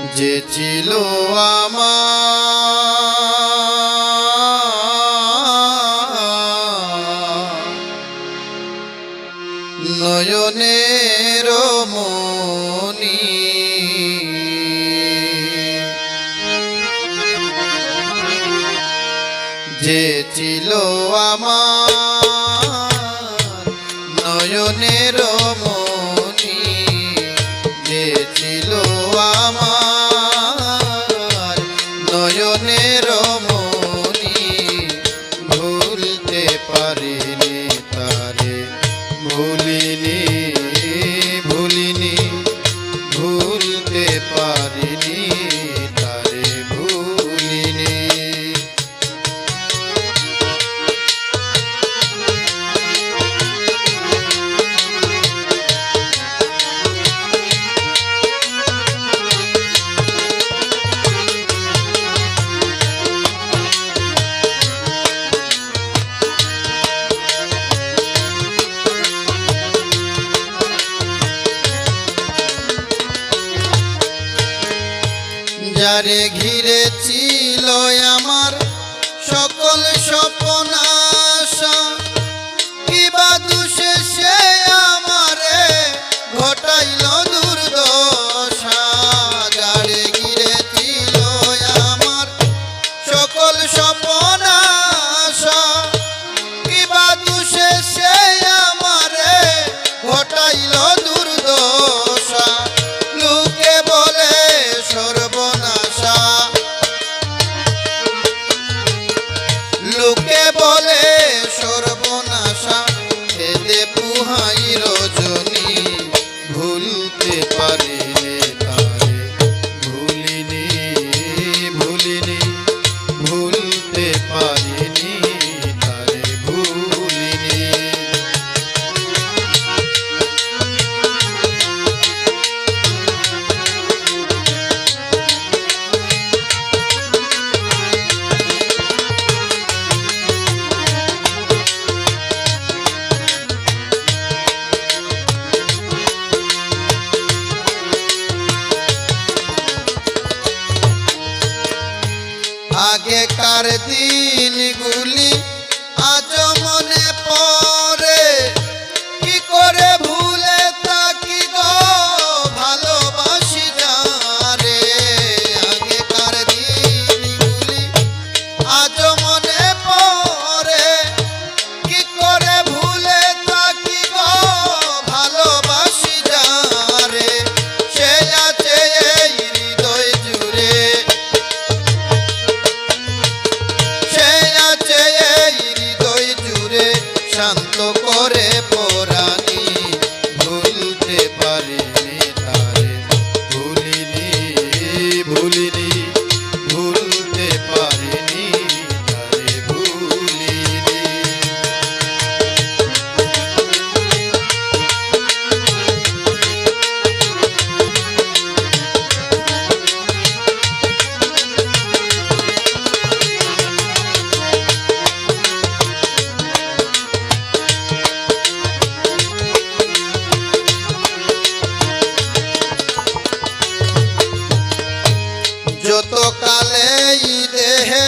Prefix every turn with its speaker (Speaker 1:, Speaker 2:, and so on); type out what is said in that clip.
Speaker 1: যে ছিল আমার নয়নের মনি, যে ছিল আমার নয়নের মনি, যে ছিল আমার নয়নের মনি, ভুলতে পারিনি তারে, ভুলিনি ভুলিনি ভুলতে পারিনি তারে, ভুলিনি। যারে ঘিরে ছিল আমার সকল স্বপ্ন আশা, কিবা দোষে সে আমারে ঘটাইল দুর্দশা। যারে ঘিরে ছিল আমার সকল স্বপ্ন আশা, কিবা দোষে সে আমারে ঘটাইল দুর্দশা। লোকে বলে সর্বনাশা, লোকে বলে সর্বনাশা, এদে পুহাই রজনী, ভুলতে পারিনি তারে, ভুলিনি ভুলিনি ভুলতে পারিনি তারে, ভুলিনি। আগেকার দিনগুলি আজ মনে পড়ে, কি করে ভুলে থাকি গো ভালোবাসি যারে। আগেকার দিনগুলি আজ মনে পড়ে, কি করে ভুলে থাকি গো ভালোবাসি যারে। সে আছে এই হৃদয় জুড়ে, শান্ত করে পরানি, ভুলতে পারিনি তারে, ভুলিনি ভুলিনি ভুলতে পারিনি তারে, ভুলিনি। যত কালে দেহে